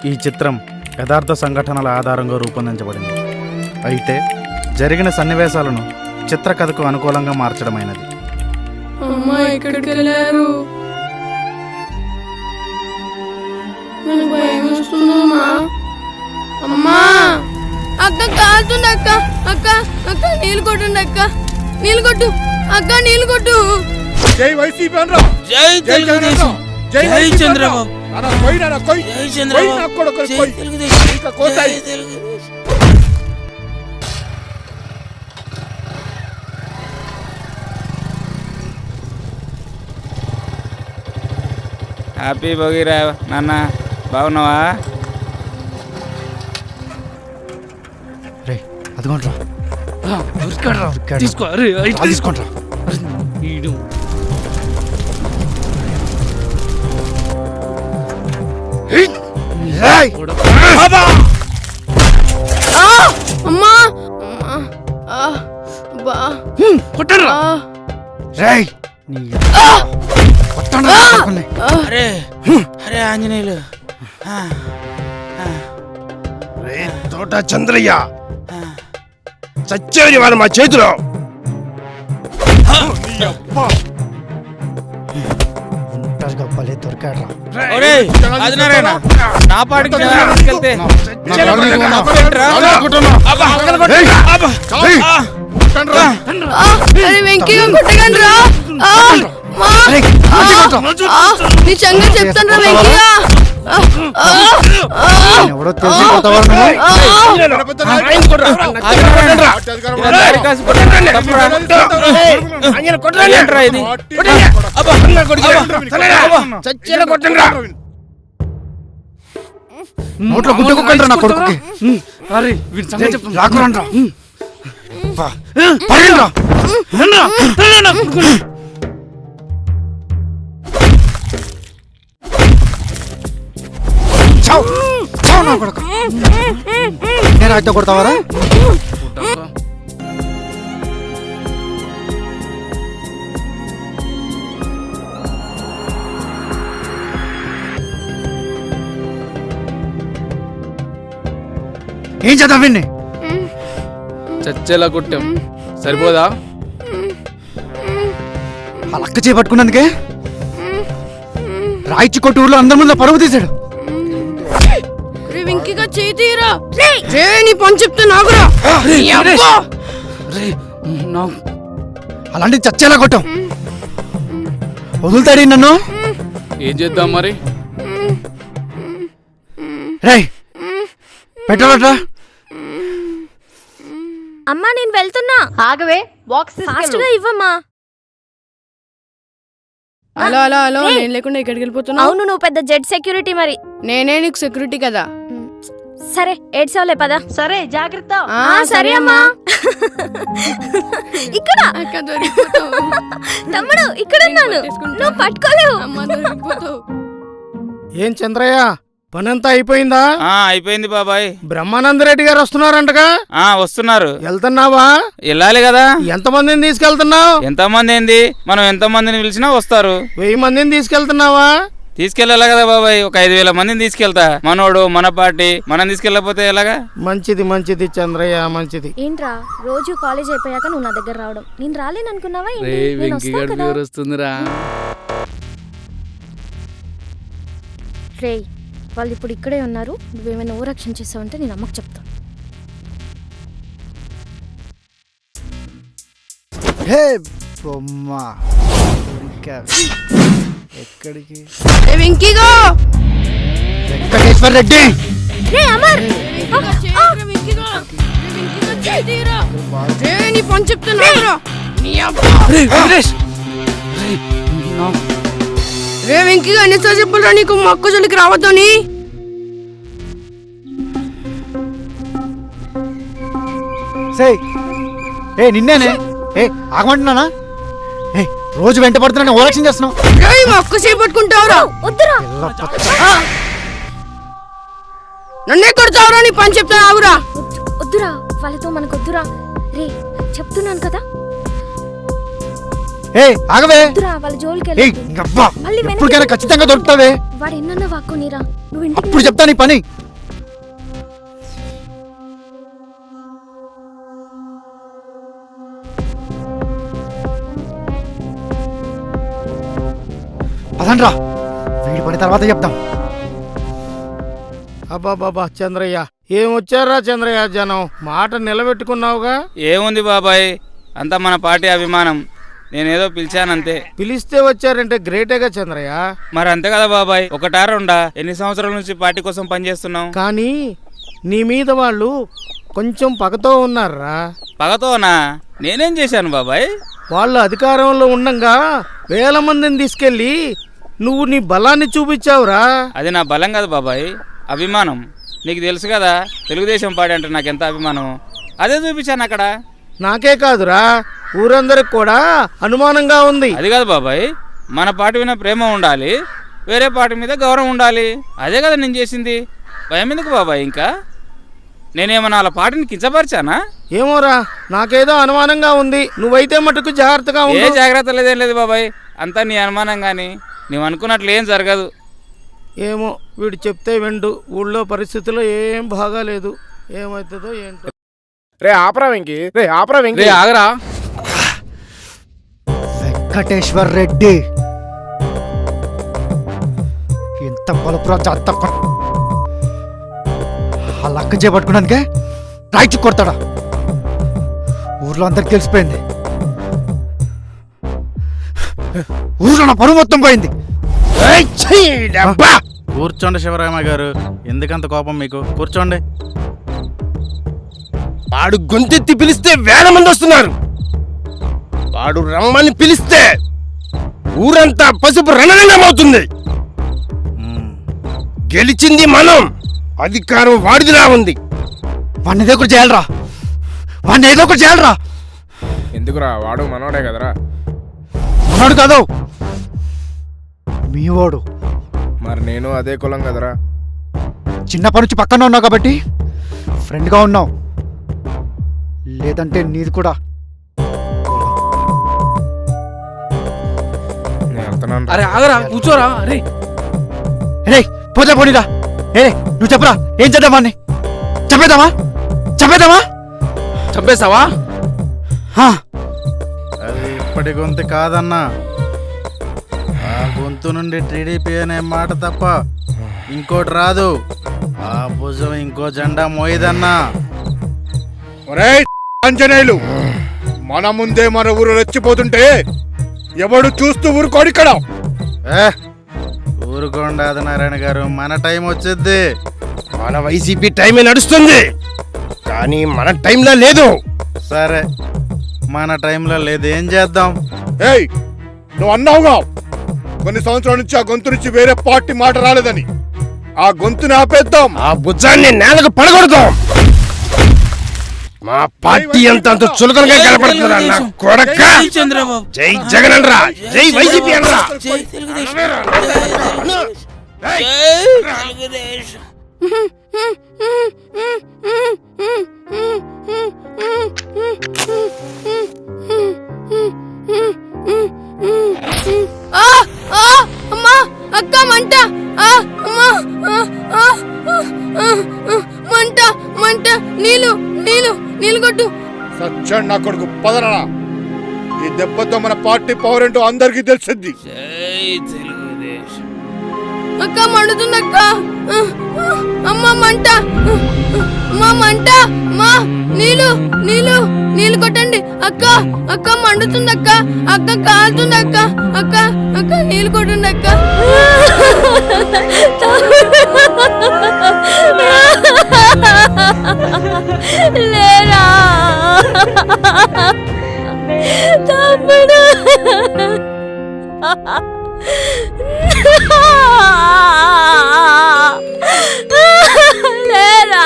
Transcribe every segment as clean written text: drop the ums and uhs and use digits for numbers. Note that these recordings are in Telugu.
ఈ చిత్రం యథార్థ సంఘటనల ఆధారంగా రూపొందించబడింది. అయితే జరిగిన సన్నివేశాలను చిత్రకథకు అనుకూలంగా మార్చడమైనది. అమ్మా ఎక్కడికి వెళ్ళారు? నాకు భయం వస్తుందమ్మా. అమ్మా అక్క కాలుతుంది అక్క. అక్క అక్క నీళ్ళు కొట్టండి అక్క. నీళ్ళు కొట్టు అక్క, నీళ్ళు కొట్టు. జై వైసీపీ అనరా, జై తెలుగుదేశం, జై చంద్రబాబు, జై చంద్రబాబు, జై తెలుగుదేశం. హ్యాపీ భోగిరా నాన్న, బాగున్నావా? రే అదిగోండ్రా, తీసుకో తీసుకోండ్రా. అమ్మా కొట్టండ్రా. రేయ్ అరే అరే ఆంజనేయులు, రే తోట చంద్రయ్య, చచ్చేది వాళ్ళు మా చేతిలో. ఆదినారాయణ నా పాటికి తీసుకెళ్తే వెంకీగా కొట్టకండి రా. నీ సంగతి చెప్తాను రా వెంకీగా. ఎవడో తెలిసిపోతావా? నోట్లో గుట్టుకోకండి నా కొడుకుకి. రాకురండ్రా. నేను అయితే కొడతావారా? ఏం చేద్దాం విన్ని? చచ్చేలా కొట్టాం, సరిపోదా? ఆ లక్క చేపట్టుకున్నందుకే రాయిచి కొట్టు ఊర్లో అందరి ముందు పరువు తీశాడు. వెంకీగా చేయి తీరా. నీ పని చెప్తే నాకురా. అలాంటి చచ్చేలా కొట్టాం. వదులుతాడి నన్ను? ఏం చేద్దాం మరి? రే పెట్టరా. అమ్మా నేను వెళ్తున్నా. ఆగవే, బాక్స్ ఫాస్ట్ గా ఇవ్వమ్మా. హలో హలో హలో, నేను లేకుండా ఎక్కడికి వెళ్ళిపోతున్నా? అవును, నువ్వు పెద్ద జెడ్ సెక్యూరిటీ మరి. నేనే నీకు సెక్యూరిటీ కదా. సరే ఏడ్చావులే పదా. సరే జాగ్రత్త. సరే అమ్మా. ఇక్కడ తమ్ముడు ఇక్కడ ఉన్నాను, నువ్వు పట్టుకోలేవు. ఏం చంద్రయ్య, పనంతా అయిపోయిందా? అయిపోయింది బాబాయ్. బ్రహ్మానందరెడ్డి గారు వస్తున్నారంటగా? వస్తున్నారు. వెళ్తున్నావా? వెళ్ళాలి కదా. ఎంతమందిని తీసుకెళ్తున్నావు? ఎంతమంది ఏంది, మనం ఎంతమందిని పిలిచినా వస్తారు. 1000 మందిని తీసుకెళ్తున్నావా? తీసుకెళ్ళాలి కదా బాబాయ్, ఒక 5000 మందిని తీసుకెళ్తా. మనోడు మన పార్టీ, మనం తీసుకెళ్ళకపోతే ఎలాగా? మంచిది మంచిది చంద్రయ్య, మంచిది. ఏంట్రా రోజు కాలేజ్ అయిపోయాక నువ్వు నా దగ్గర రావడం? నేను రాలేననుకున్నావా? వస్తుందిరా. రే వాళ్ళు ఇప్పుడు ఇక్కడే ఉన్నారు. నువ్వేమైనా ఓవరాక్షన్ చేసావంటే నేను అమ్మకు చెప్తా. హే బొమ్మ, ఎక్కడికి? వెంకీగా, వెంకటేశ్వర రెడ్డి. రే అమర్, నీ పని చెప్తే నాకురా. రే వెంకీగా, ఎన్నిసార్లు చెప్పాలరా నీకు మా అక్క జోలికి రావద్దని? నిన్నేనే ఆగమంటున్నానా? రోజు వెంట పడుతున్నా ఓరక్షణ చేస్తున్నావు. మా అక్క చేపట్టుకుంటావురా? వద్దురా. నన్నే కొడతావురా? నీ పని చెప్తా ఆవురా. వద్దురా, వాళ్ళతో మనకు వద్దురా. రే చెప్తున్నాను కదా. ఏ ఆగవే వద్దురా, వాళ్ళ జోలికి ఏయ్ వెళ్ళొద్దు. ఇంకబ్బా మళ్ళీ వెనక్కి ఎప్పటికైనా ఖచ్చితంగా దొరుకుతావే వాడు ఎన్నన్నా వాక్కునిరా, నువ్వు ఇంటికి ఇప్పుడు చెప్తా నీ పని. పదండ్రా, వీడి పని తర్వాత చెప్తాం. అబ్బాబాబా చంద్రయ్య ఏం వచ్చారా చంద్రయ్య జనం మాట నిలబెట్టుకున్నావుగా. ఏముంది బాబాయ్, అంతా మన పార్టీ అభిమానం. నేనేదో పిలిచానంతే. పిలిస్తే వచ్చారంటే గ్రేటేగా చంద్రయ్య. మరి అంతే కదా బాబాయ్, ఒకటా రెండా? ఎన్ని సంవత్సరాల నుంచి పార్టీ కోసం పనిచేస్తున్నాం. కానీ నీ మీద వాళ్ళు కొంచెం పగతో ఉన్నారా. పగతోనా? నేనేం చేశాను బాబాయ్? వాళ్ళు అధికారంలో ఉండంగా వేల మందిని తీసుకెళ్ళి నువ్వు నీ బలాన్ని చూపించావురా. అది నా బలం కాదు బాబాయ్, అభిమానం. నీకు తెలుసు కదా తెలుగుదేశం పార్టీ అంటే నాకు ఎంత అభిమానం. అదే చూపించాను అక్కడ. నాకే కాదురా, ఊరందరికి కూడా అనుమానంగా ఉంది. అది కాదు బాబాయ్, మన పార్టీ మీద ప్రేమ ఉండాలి, వేరే పార్టీ మీద గౌరవం ఉండాలి. అదే కదా నేను చేసింది. భయం ఎందుకు బాబాయ్? ఇంకా నేనేమన్నా వాళ్ళ పార్టీని కించపరిచానా? ఏమోరా, నాకేదో అనుమానంగా ఉంది. నువ్వైతే మటుకు జాగ్రత్తగా ఏ ఉండు. జాగ్రత్త లేదేం లేదు బాబాయ్, అంతా నీ అనుమానం. కానీ నువ్వు అనుకున్నట్లు ఏం జరగదు. ఏమో వీడు చెప్తే విండు. ఊళ్ళో పరిస్థితుల్లో ఏం బాగాలేదు. ఏమవుతుందో ఏంటో. రే ఆపరా వెంకి, రే ఆపరా వెంకి. రే ఆగరా. వెంకటేశ్వర్ రెడ్డి ఎంత బలపురా జాత ఆ లక్క చేపట్టుకున్నానికే రాయిచు కొడతాడా? ఊర్లో అందరికి తెలిసిపోయింది. ఊర్లో నా పరువు మొత్తం పోయింది. కూర్చోండి శివరామ గారు, ఎందుకంత కోపం మీకు? కూర్చోండి. వాడు గొంతెత్తి పిలిస్తే వేల మంది వస్తున్నారు. వాడు రమ్మని పిలిస్తే ఊరంతా పసుపు రణరంగమవుతుంది. గెలిచింది మనం, అధికారం వాడిదిలా ఉంది. వాడిని ఏదో ఒకటి చేయాలరా, వాడిని ఏదో ఒకటి చేయాలరా. ఎందుకురా, వాడు మనోడే కదరా. ఉన్నాడు కాదు మీ వాడు. మరి నేను అదే కులం కదరా. చిన్నప్పటి నుంచి పక్కన ఉన్నావు కాబట్టి ఫ్రెండ్గా ఉన్నావు, లేదంటే నీది కూడా. నేను వెళ్తున్నాను. అరే ఆగరా, కూర్చోరా. అరే రే పోతే పోనీరా. ఏ నువ్వు చెప్పరా, ఏం చేద్దాం వాడిని? చెప్పేద్దామా? చెప్పేద్దామా? చంపేస్తావా? అది ఇప్పటి గొంతు కాదన్నా. ఆ గొంతు నుండి టీడీపీ అనే మాట తప్ప ఇంకోటి రాదు. ఆ భుజం ఇంకో జెండా మోయదన్నా. ఆంజనేయులు, మన ముందే మన ఊరు రెచ్చిపోతుంటే ఎవడు చూస్తూ ఊరుకోడిక్కడ. ఊరుకోండి ఆదినారాయణ గారు, మన టైం వచ్చింది. మన వైసీపీ టైమే నడుస్తుంది, కానీ మన టైంలో లేదు. సరే, మన టైంలో లేదు, ఏం చేద్దాం? ఏయ్, నువ్వు అన్నావుగా కొన్ని సంవత్సరాల నుంచి ఆ గొంతు నుంచి వేరే పార్టీ మాట రాలేదని. ఆ గొంతుని ఆపేద్దాం, ఆ భుజాన్ని నేలకు పడగొడతాం. మా పార్టీ అంత చులకనగా కనపడుతుందా నా కొడక? చంద్రబాబు జై జగన్ అనరా, జై వైసీపీ అనరా. అమ్మా, అక్క మంట. అమ్మా, మంట మంట. నీళ్ళు నీళ్ళు నీళ్ళు కొట్టు. సచ్చాడు నా కొడుకు, పదరా. ఈ దెబ్బతో మన పార్టీ పవర్ ఏంటో అందరికీ తెలిసింది. అక్క మండుతుంది అక్క. అమ్మ మంట, అమ్మ మంట. అమ్మా, నీళ్ళు నీళ్ళు నీళ్ళు కొట్టండి అక్క. అక్క మండుతుంది అక్క. అక్క కాలుతుంది అక్క. అక్క అక్క నీళ్ళు కొట్టండి అక్క. లేరా తమ్ముడు, లేరా.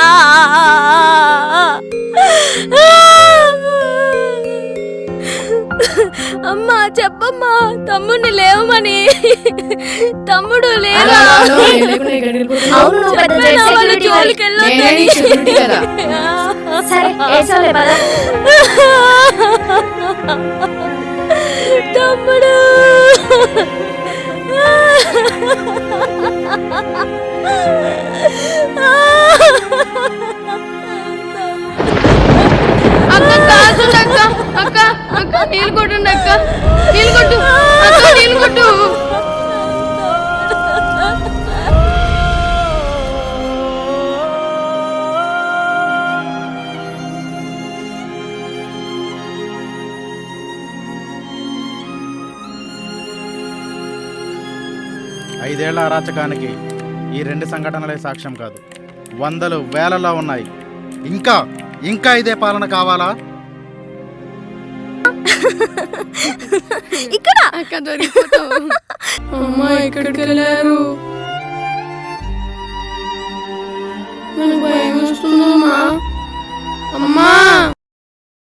అమ్మా చెప్పమ్మా, తమ్ముడిని లేవమని. తమ్ముడు లేరా. జోలికి వెళ్ళొద్దని. సరే, తమ్ముడు తమ్ముడు అక్క కాల్చండి అక్క అక్క అక్క నీళ్ళు కొట్టండి అక్క నీళ్ళు కొట్టు అక్క నీళ్ళు కొట్టు ఐదేళ్ల అరాచకానికి ఈ 2 సంఘటనలే సాక్ష్యం కాదు, వందలు వేలలో ఉన్నాయి. ఇంకా ఇంకా ఇదే పాలన కావాలా? ఇక్కడ అక్క దొరికిపోతావు. అమ్మా ఎక్కడికి వెళ్ళారు? నాకు భయం వస్తుందమ్మా. అమ్మా